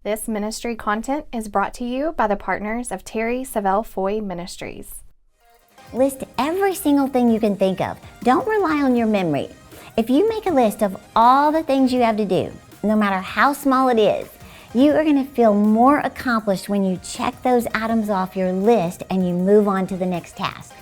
This ministry content is brought to you by the partners of Terri, Savelle Ministries. List every single thing you can think of. Don't rely on your memory. If you make a list of all the things you have to do, no matter how small it is, you are going to feel more accomplished when you check those items off your list and you move on to the next task.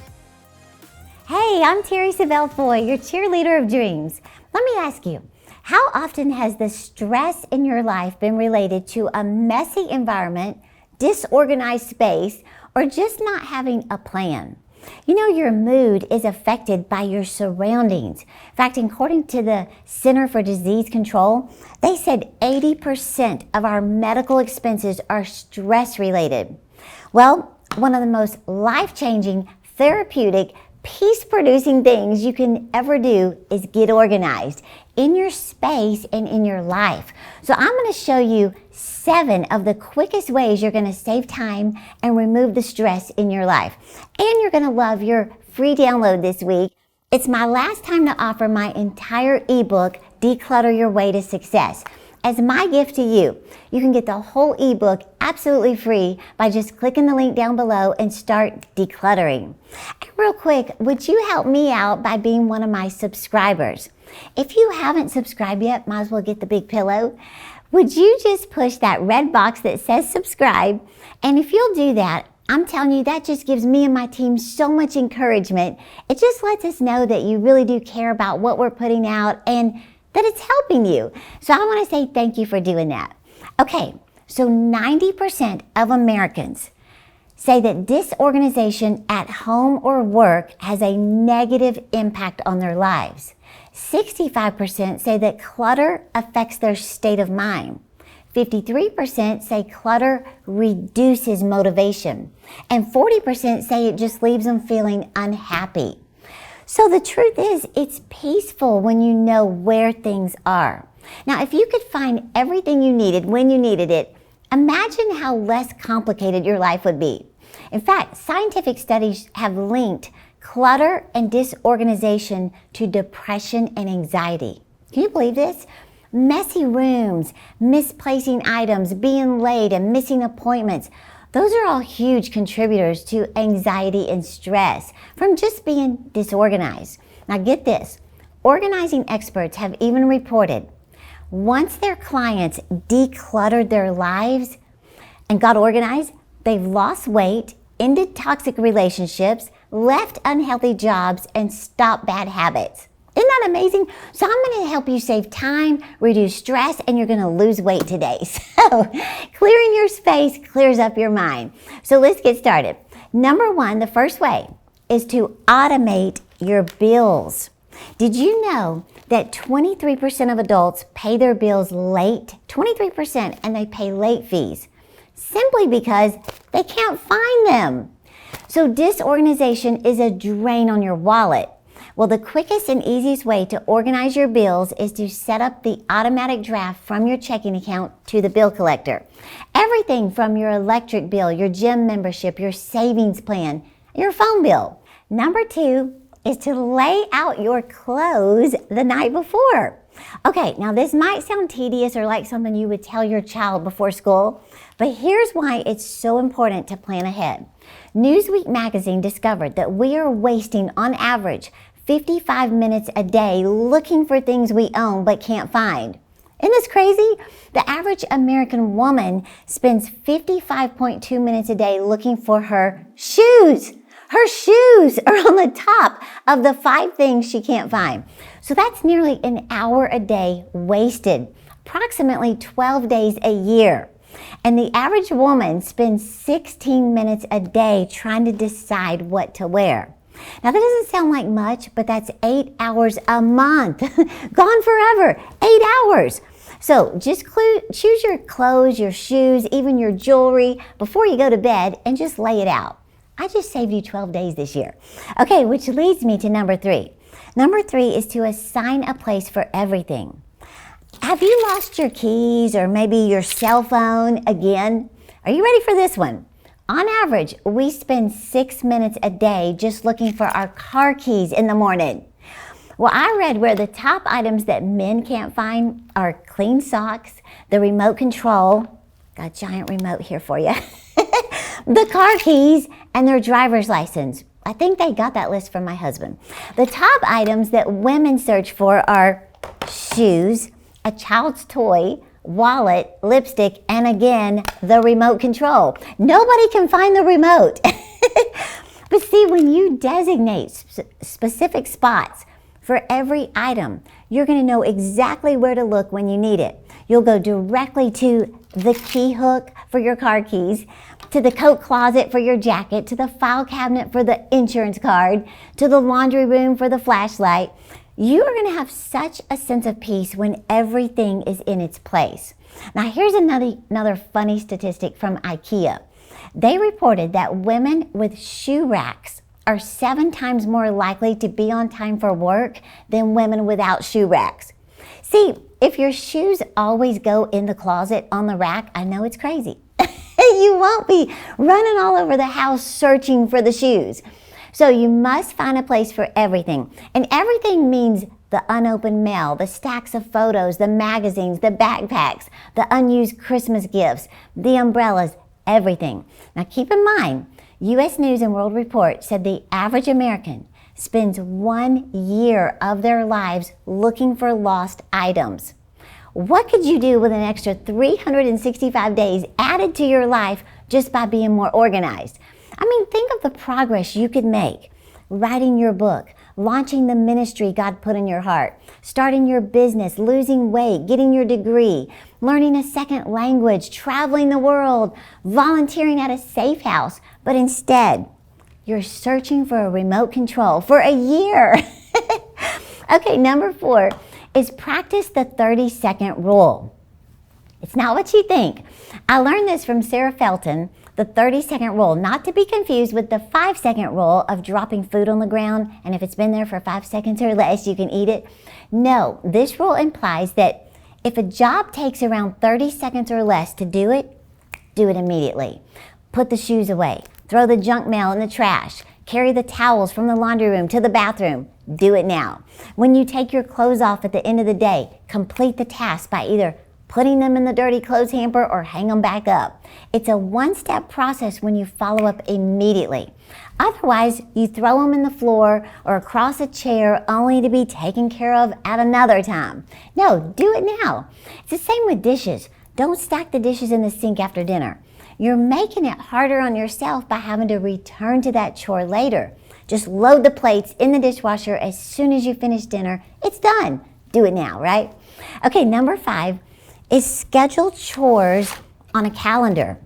Hey, I'm Terri Savelle, your cheerleader of dreams. Let me ask you, how often has the stress in your life been related to a messy environment, disorganized space, or just not having a plan? You know, your mood is affected by your surroundings. In fact, according to the Center for Disease Control, they said 80% of our medical expenses are stress-related. Well, one of the most life-changing, therapeutic, peace-producing things you can ever do is get organized in your space and in your life. So I'm going to show you 7 of the quickest ways you're going to save time and remove the stress in your life. And you're going to love your free download this week. It's my last time to offer my entire ebook, Declutter Your Way to Success. As my gift to you, you can get the whole ebook absolutely free by just clicking the link down below and start decluttering. And real quick, would you help me out by being one of my subscribers? If you haven't subscribed yet, might as well get the big pillow. Would you just push that red box that says subscribe? And if you'll do that, I'm telling you, that just gives me and my team so much encouragement. It just lets us know that you really do care about what we're putting out and that it's helping you. So I want to say thank you for doing that. Okay, so 90% of Americans say that disorganization at home or work has a negative impact on their lives. 65% say that clutter affects their state of mind. 53% say clutter reduces motivation. And 40% say it just leaves them feeling unhappy. So the truth is, it's peaceful when you know where things are. Now, if you could find everything you needed when you needed it, imagine how less complicated your life would be. In fact, scientific studies have linked clutter and disorganization to depression and anxiety. Can you believe this? Messy rooms, misplacing items, being late, and missing appointments. Those are all huge contributors to anxiety and stress from just being disorganized. Now get this, organizing experts have even reported once their clients decluttered their lives and got organized, they've lost weight, ended toxic relationships, left unhealthy jobs, and stopped bad habits. Isn't that amazing? So I'm going to help you save time, reduce stress, and you're going to lose weight today. So clearing your space clears up your mind. So let's get started. Number 1, the first way is to automate your bills. Did you know that 23% of adults pay their bills late? 23%, and they pay late fees simply because they can't find them. So disorganization is a drain on your wallet. Well, the quickest and easiest way to organize your bills is to set up the automatic draft from your checking account to the bill collector. Everything from your electric bill, your gym membership, your savings plan, your phone bill. Number 2 is to lay out your clothes the night before. Okay, now this might sound tedious or like something you would tell your child before school, but here's why it's so important to plan ahead. Newsweek magazine discovered that we are wasting, on average, 55 minutes a day looking for things we own but can't find. Isn't this crazy? The average American woman spends 55.2 minutes a day looking for her shoes. Her shoes are on the top of the 5 things she can't find. So that's nearly an hour a day wasted, approximately 12 days a year. And the average woman spends 16 minutes a day trying to decide what to wear. Now that doesn't sound like much, but that's 8 hours a month. Gone forever, 8 hours. So just choose your clothes, your shoes, even your jewelry before you go to bed and just lay it out. I just saved you 12 days this year. Okay, which leads me to number 3. Number 3 is to assign a place for everything. Have you lost your keys or maybe your cell phone again? Are you ready for this one? On average, we spend 6 minutes a day just looking for our car keys in the morning. Well, I read where the top items that men can't find are clean socks, the remote control, Got a giant remote here for you. The car keys and their driver's license. I think they got that list from my husband. The top items that women search for are shoes, a child's toy, wallet, lipstick, and again, the remote control. Nobody can find the remote. But see, when you designate specific spots for every item, you're going to know exactly where to look when you need it. You'll go directly to the key hook for your car keys, to the coat closet for your jacket, to the file cabinet for the insurance card, to the laundry room for the flashlight. You are going to have such a sense of peace when everything is in its place. Now, here's another funny statistic from IKEA. They reported that women with shoe racks are 7 times more likely to be on time for work than women without shoe racks. See, if your shoes always go in the closet on the rack, I know it's crazy. You won't be running all over the house searching for the shoes. So you must find a place for everything. And everything means the unopened mail, the stacks of photos, the magazines, the backpacks, the unused Christmas gifts, the umbrellas, everything. Now keep in mind, U.S. News and World Report said the average American spends 1 year of their lives looking for lost items. What could you do with an extra 365 days added to your life just by being more organized? I mean, think of the progress you could make. Writing your book, launching the ministry God put in your heart, starting your business, losing weight, getting your degree, learning a second language, traveling the world, volunteering at a safe house. But instead, you're searching for a remote control for a year. Okay, number 4 is practice the 30-second rule. It's not what you think. I learned this from Sarah Felton, the 30-second rule, not to be confused with the 5-second rule of dropping food on the ground, and if it's been there for 5 seconds or less, you can eat it. No, this rule implies that if a job takes around 30 seconds or less to do it immediately. Put the shoes away, throw the junk mail in the trash, carry the towels from the laundry room to the bathroom. Do it now. When you take your clothes off at the end of the day, complete the task by either putting them in the dirty clothes hamper or hang them back up. It's a one-step process when you follow up immediately. Otherwise, you throw them in the floor or across a chair only to be taken care of at another time. No, do it now. It's the same with dishes. Don't stack the dishes in the sink after dinner. You're making it harder on yourself by having to return to that chore later. Just load the plates in the dishwasher as soon as you finish dinner. It's done. Do it now, right? Okay, number 5 is schedule chores on a calendar.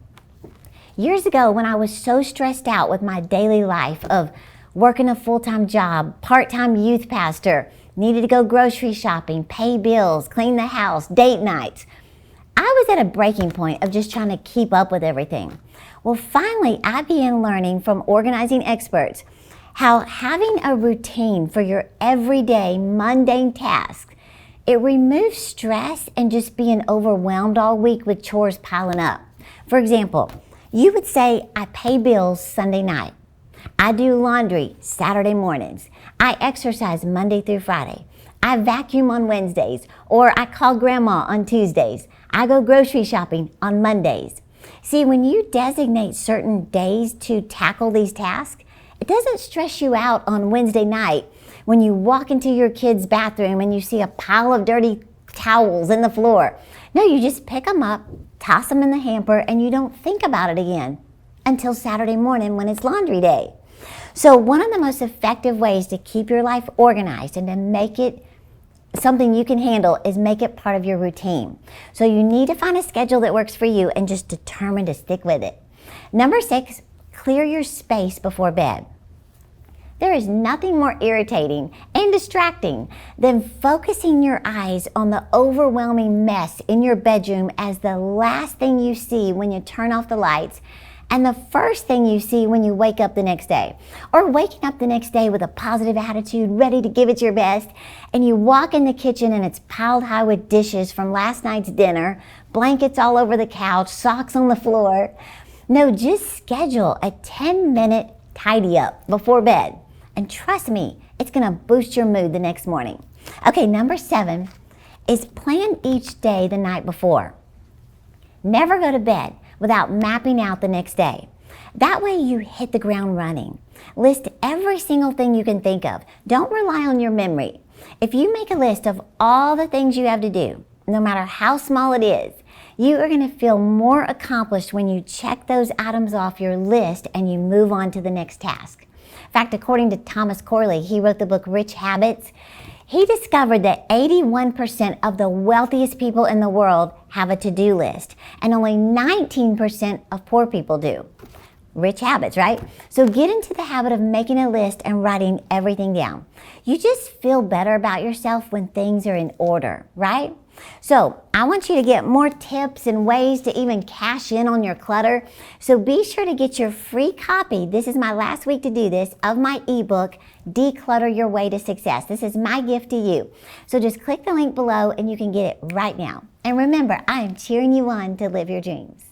Years ago, when I was so stressed out with my daily life of working a full-time job, part-time youth pastor, needed to go grocery shopping, pay bills, clean the house, date nights, I was at a breaking point of just trying to keep up with everything. Well, finally, I began learning from organizing experts how having a routine for your everyday mundane tasks, it removes stress and just being overwhelmed all week with chores piling up. For example, you would say, I pay bills Sunday night. I do laundry Saturday mornings. I exercise Monday through Friday. I vacuum on Wednesdays, or I call grandma on Tuesdays. I go grocery shopping on Mondays. See, when you designate certain days to tackle these tasks, it doesn't stress you out on Wednesday night when you walk into your kid's bathroom and you see a pile of dirty towels in the floor. No, you just pick them up, toss them in the hamper, and you don't think about it again until Saturday morning when it's laundry day. So one of the most effective ways to keep your life organized and to make it something you can handle is make it part of your routine. So you need to find a schedule that works for you and just determine to stick with it. Number 6, clear your space before bed. There is nothing more irritating and distracting than focusing your eyes on the overwhelming mess in your bedroom as the last thing you see when you turn off the lights and the first thing you see when you wake up the next day. Or waking up the next day with a positive attitude, ready to give it your best, and you walk in the kitchen and it's piled high with dishes from last night's dinner, blankets all over the couch, socks on the floor. No, just schedule a 10-minute tidy up before bed. And trust me, it's gonna boost your mood the next morning. Okay, number 7 is plan each day the night before. Never go to bed without mapping out the next day. That way you hit the ground running. List every single thing you can think of. Don't rely on your memory. If you make a list of all the things you have to do, no matter how small it is, you are going to feel more accomplished when you check those items off your list and you move on to the next task. In fact, according to Thomas Corley, he wrote the book Rich Habits. He discovered that 81% of the wealthiest people in the world have a to-do list, and only 19% of poor people do. Rich habits, right? So get into the habit of making a list and writing everything down. You just feel better about yourself when things are in order, right? So I want you to get more tips and ways to even cash in on your clutter. So be sure to get your free copy. This is my last week to do this of my ebook, Declutter Your Way to Success. This is my gift to you. So just click the link below and you can get it right now. And remember, I am cheering you on to live your dreams.